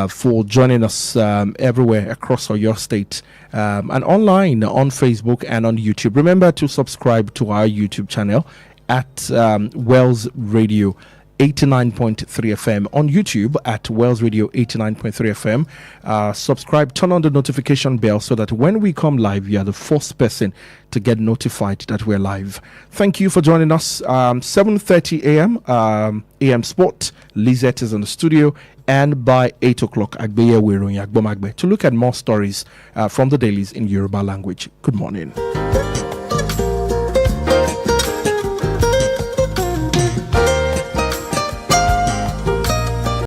for joining us everywhere across your state and online on Facebook and on YouTube. Remember to subscribe to our YouTube channel at Wells Radio 89.3 FM, on YouTube at Wells Radio 89.3 FM. Subscribe, turn on the notification bell so that when we come live, you are the first person to get notified that we're live. Thank you for joining us. 7:30 a.m. AM Sport. Lizette is in the studio. And by 8 o'clock, Agbeye Werun Yagbomagbe to look at more stories from the dailies in Yoruba language. Good morning.